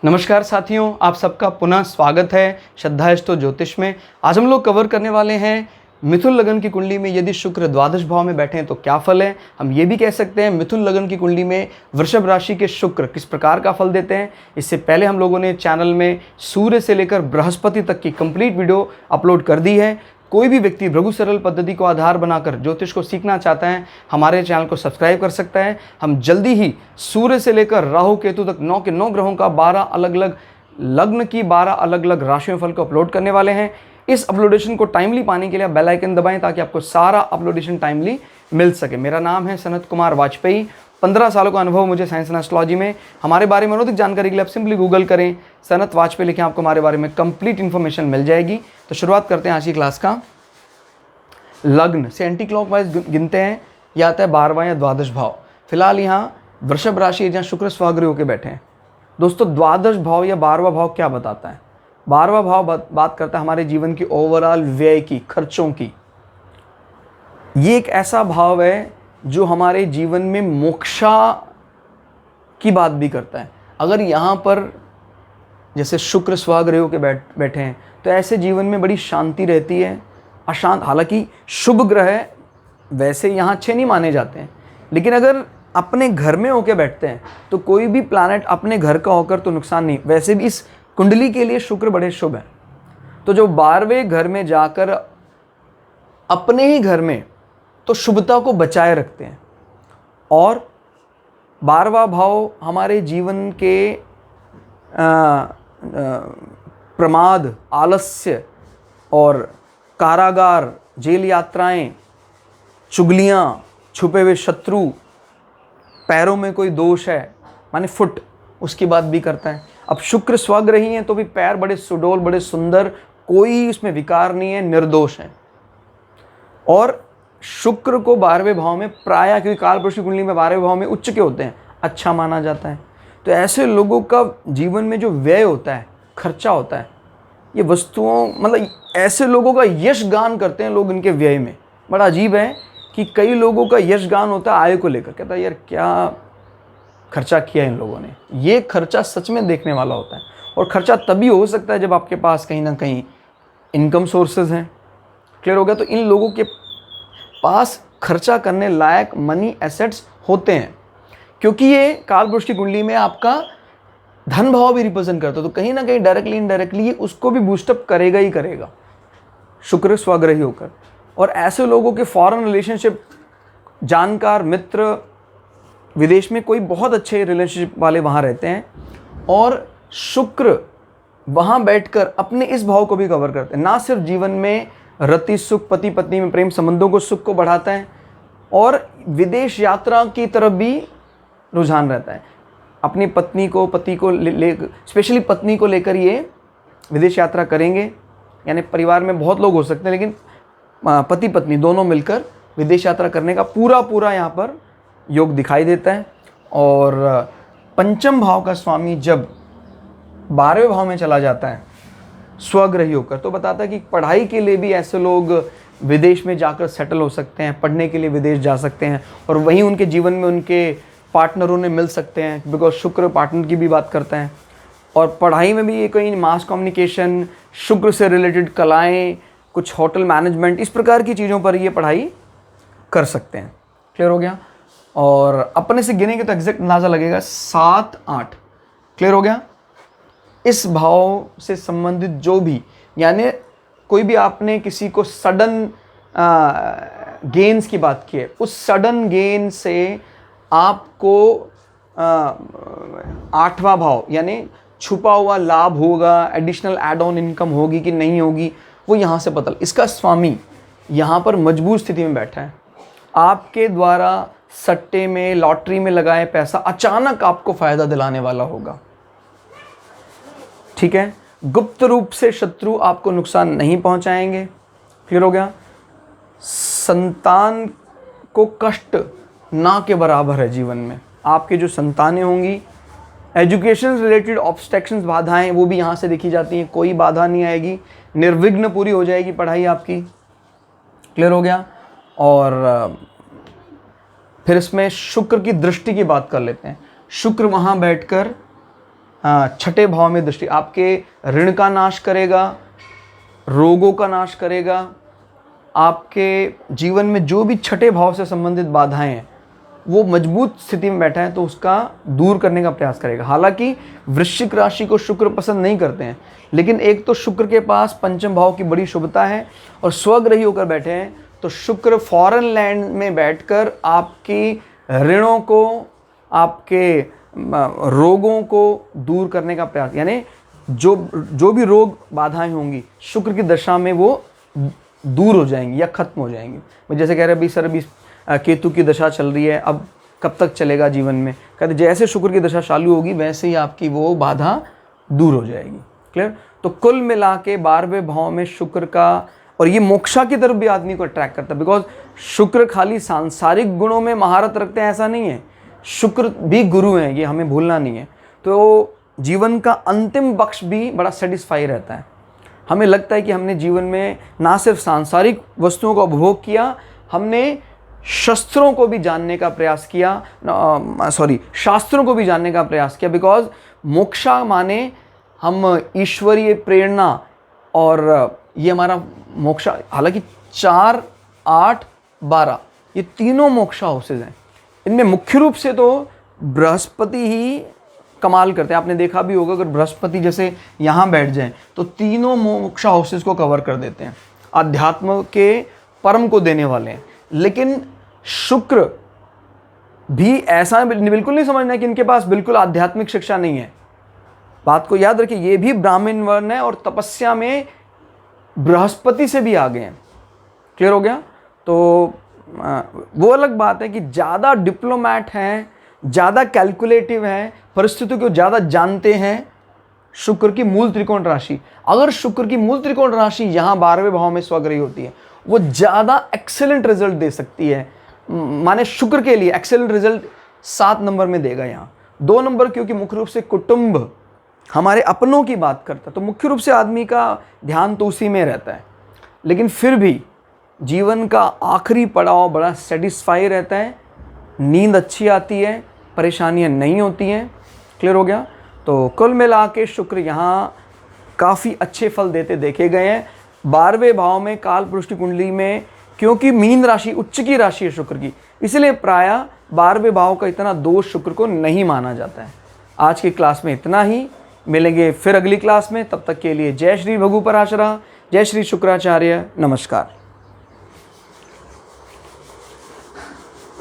नमस्कार साथियों, आप सबका पुनः स्वागत है श्रद्धास्तु ज्योतिष में। आज हम लोग कवर करने वाले हैं मिथुन लगन की कुंडली में यदि शुक्र द्वादश भाव में बैठे हैं तो क्या फल है। हम ये भी कह सकते हैं मिथुन लगन की कुंडली में वृषभ राशि के शुक्र किस प्रकार का फल देते हैं। इससे पहले हम लोगों ने चैनल में सूर्य से लेकर बृहस्पति तक की कंप्लीट वीडियो अपलोड कर दी है। कोई भी व्यक्ति भृगु सरल पद्धति को आधार बनाकर ज्योतिष को सीखना चाहता है, हमारे चैनल को सब्सक्राइब कर सकता है। हम जल्दी ही सूर्य से लेकर राहु केतु तक 9 के 9 ग्रहों का 12 अलग अलग लग्न की 12 अलग अलग राशियों फल को अपलोड करने वाले हैं। इस अपलोडेशन को टाइमली पाने के लिए आप बेल आइकन दबाएं ताकि आपको सारा अपलोडेशन टाइमली मिल सके। मेरा नाम है सनत कुमार वाजपेयी। 15 सालों का अनुभव मुझे साइंस एंड एस्ट्रोलॉजी में। हमारे बारे में अधिक जानकारी के लिए आप सिंपली गूगल करें सनत वाजपेयी लिखें, आपको हमारे बारे में कंप्लीट इन्फॉर्मेशन मिल जाएगी। तो शुरुआत करते हैं आज की क्लास का। लग्न से एंटी क्लॉकवाइज गिनते हैं, यह आता है 12वां या द्वादश भाव। फिलहाल यहाँ वृषभ राशि जहाँ शुक्र स्वग्रह होकर बैठे हैं। दोस्तों द्वादश भाव या 12वां भाव क्या बताता है? 12वां भाव बात करता है हमारे जीवन की ओवरऑल व्यय की, खर्चों की। ये एक ऐसा भाव है जो हमारे जीवन में मोक्षा की बात भी करता है। अगर यहाँ पर जैसे शुक्र स्वग्रह होकर बैठे हैं तो ऐसे जीवन में बड़ी शांति रहती है। अशांत, हालांकि शुभ ग्रह वैसे यहाँ अच्छे नहीं माने जाते हैं, लेकिन अगर अपने घर में होकर बैठते हैं तो कोई भी प्लैनेट अपने घर का होकर तो नुकसान नहीं। वैसे भी इस कुंडली के लिए शुक्र बड़े शुभ हैं। तो जो 12वें घर में जाकर अपने ही घर में तो शुभता को बचाए रखते हैं। और 12वां भाव हमारे जीवन के प्रमाद, आलस्य और कारागार, जेल यात्राएं, चुगलियाँ, छुपे हुए शत्रु, पैरों में कोई दोष है माने फुट, उसकी बात भी करता है। अब शुक्र स्वग्रही हैं तो भी पैर बड़े सुडोल, बड़े सुंदर, कोई उसमें विकार नहीं है, निर्दोष है। और शुक्र को 12वें भाव में प्रायः, क्योंकि कालपुरुष की कुंडली में 12वें भाव में उच्च के होते हैं, अच्छा माना जाता है। तो ऐसे लोगों का जीवन में जो व्यय होता है, खर्चा होता है, ये वस्तुओं मतलब ऐसे लोगों का यश गान करते हैं लोग इनके व्यय में। बड़ा अजीब है कि कई लोगों का यश गान होता है आय को लेकर, कहता है यार क्या खर्चा किया इन लोगों ने। ये खर्चा सच में देखने वाला होता है। और खर्चा तभी हो सकता है जब आपके पास कहीं ना कहीं इनकम सोर्सेज हैं। क्लियर हो गया? तो इन लोगों के पास खर्चा करने लायक मनी एसेट्स होते हैं, क्योंकि ये कालपुरुष की कुंडली में आपका धन भाव भी रिप्रेजेंट करता है। तो कहीं ना कहीं डायरेक्टली इनडायरेक्टली ये उसको भी बूस्टअप करेगा ही करेगा, शुक्र स्वग्रही होकर। और ऐसे लोगों के फॉरेन रिलेशनशिप, जानकार, मित्र, विदेश में कोई बहुत अच्छे रिलेशनशिप वाले वहाँ रहते हैं और शुक्र वहाँ बैठकर अपने इस भाव को भी कवर करते हैं। ना सिर्फ जीवन में रति सुख, पति पत्नी में प्रेम संबंधों को सुख को बढ़ाता है, और विदेश यात्रा की तरफ भी रुझान रहता है। अपनी पत्नी को, पति को स्पेशली पत्नी को लेकर ये विदेश यात्रा करेंगे। यानी परिवार में बहुत लोग हो सकते हैं, लेकिन पति पत्नी दोनों मिलकर विदेश यात्रा करने का पूरा यहाँ पर योग दिखाई देता है। और पंचम भाव का स्वामी जब 12वें भाव में चला जाता है स्वग्रही होकर, तो बताता है कि पढ़ाई के लिए भी ऐसे लोग विदेश में जाकर सेटल हो सकते हैं, पढ़ने के लिए विदेश जा सकते हैं, और वहीं उनके जीवन में उनके पार्टनरों ने मिल सकते हैं, बिकॉज शुक्र पार्टनर की भी बात करता है। और पढ़ाई में भी ये कहीं मास कम्युनिकेशन, शुक्र से रिलेटेड कलाएँ, कुछ होटल मैनेजमेंट, इस प्रकार की चीज़ों पर ये पढ़ाई कर सकते हैं। क्लियर हो गया? और अपने से गिनेंगे तो एग्जैक्ट अंदाज़ा लगेगा 7, 8। क्लियर हो गया? इस भाव से संबंधित जो भी, यानी कोई भी आपने किसी को सडन गेन्स की बात की है, उस सडन गेन से आपको 8वां भाव यानी छुपा हुआ लाभ होगा, एडिशनल एड ऑन इनकम होगी कि नहीं होगी, वो यहाँ से पता। इसका स्वामी यहाँ पर मजबूत स्थिति में बैठा है। आपके द्वारा सट्टे में, लॉटरी में लगाए पैसा अचानक आपको फायदा दिलाने वाला होगा। ठीक है? गुप्त रूप से शत्रु आपको नुकसान नहीं पहुंचाएंगे। क्लियर हो गया? संतान को कष्ट ना के बराबर है जीवन में। आपके जो संतानें होंगी, एजुकेशन रिलेटेड ऑब्स्ट्रक्शंस, बाधाएं, वो भी यहाँ से देखी जाती हैं। कोई बाधा नहीं आएगी, निर्विघ्न पूरी हो जाएगी पढ़ाई आपकी। क्लियर हो गया? और फिर इसमें शुक्र की दृष्टि की बात कर लेते हैं। शुक्र वहाँ बैठकर छठे भाव में दृष्टि आपके ऋण का नाश करेगा, रोगों का नाश करेगा। आपके जीवन में जो भी छठे भाव से संबंधित बाधाएं हैं वो मजबूत स्थिति में बैठा है तो उसका दूर करने का प्रयास करेगा। हालांकि वृश्चिक राशि को शुक्र पसंद नहीं करते हैं, लेकिन एक तो शुक्र के पास पंचम भाव की बड़ी शुभता है और स्वग्रही होकर बैठे हैं, तो शुक्र फॉरेन लैंड में बैठकर आपकी ऋणों को, आपके रोगों को दूर करने का प्रयास, यानी जो भी रोग बाधाएं होंगी शुक्र की दशा में वो दूर हो जाएंगी या खत्म हो जाएंगी। मैं जैसे कह रहे अभी सर, अभी केतु की दशा चल रही है, अब कब तक चलेगा जीवन में, कहते जैसे शुक्र की दशा चालू होगी वैसे ही आपकी वो बाधा दूर हो जाएगी। क्लियर? तो कुल मिला के 12वें भाव में शुक्र का, और ये मोक्षा की तरफ भी आदमी को अट्रैक्ट करता है, बिकॉज शुक्र खाली सांसारिक गुणों में महारत रखते हैं ऐसा नहीं है, शुक्र भी गुरु हैं, ये हमें भूलना नहीं है। तो जीवन का अंतिम पक्ष भी बड़ा सेटिस्फाई रहता है। हमें लगता है कि हमने जीवन में ना सिर्फ सांसारिक वस्तुओं का उपभोग किया, हमने शस्त्रों को भी जानने का प्रयास किया, शास्त्रों को भी जानने का प्रयास किया, बिकॉज मोक्षा माने हम ईश्वरीय प्रेरणा, और ये हमारा मोक्षा, हालांकि 4, 8, 12 ये तीनों मोक्षा हाउसेज हैं। इनमें मुख्य रूप से तो बृहस्पति ही कमाल करते हैं। आपने देखा भी होगा, अगर बृहस्पति जैसे यहाँ बैठ जाएं तो तीनों मोक्षा हाउसेज को कवर कर देते हैं, अध्यात्म के परम को देने वाले हैं। लेकिन शुक्र भी ऐसा बिल्कुल नहीं समझना कि इनके पास बिल्कुल आध्यात्मिक शिक्षा नहीं है। बात को याद रखिए, ये भी ब्राह्मण वर्ण है और तपस्या में बृहस्पति से भी आगे हैं। क्लियर हो गया? तो वो अलग बात है कि ज़्यादा डिप्लोमैट हैं, ज़्यादा कैलकुलेटिव हैं, परिस्थितियों को ज़्यादा जानते हैं शुक्र की मूल त्रिकोण राशि। अगर शुक्र की मूल त्रिकोण राशि यहाँ 12वें भाव में स्वग्रही होती है, वो ज़्यादा एक्सेलेंट रिजल्ट दे सकती है। माने शुक्र के लिए एक्सेलेंट रिजल्ट 7 नंबर में देगा, यहाँ 2 नंबर, क्योंकि मुख्य रूप से कुटुंब, हमारे अपनों की बात करता है, तो मुख्य रूप से आदमी का ध्यान तो उसी में रहता है। लेकिन फिर भी जीवन का आखिरी पड़ाव बड़ा सेटिस्फाई रहता है, नींद अच्छी आती है, परेशानियां नहीं होती हैं। क्लियर हो गया? तो कुल मिला के शुक्र यहाँ काफ़ी अच्छे फल देते देखे गए हैं। 12वें भाव में काल पुरुष की कुंडली में, क्योंकि मीन राशि उच्च की राशि है शुक्र की, इसलिए प्रायः 12वें भाव का इतना दोष शुक्र को नहीं माना जाता है। आज की क्लास में इतना ही, मिलेंगे फिर अगली क्लास में। तब तक के लिए जय श्री भगु पराशरा, जय श्री शुक्राचार्य, नमस्कार।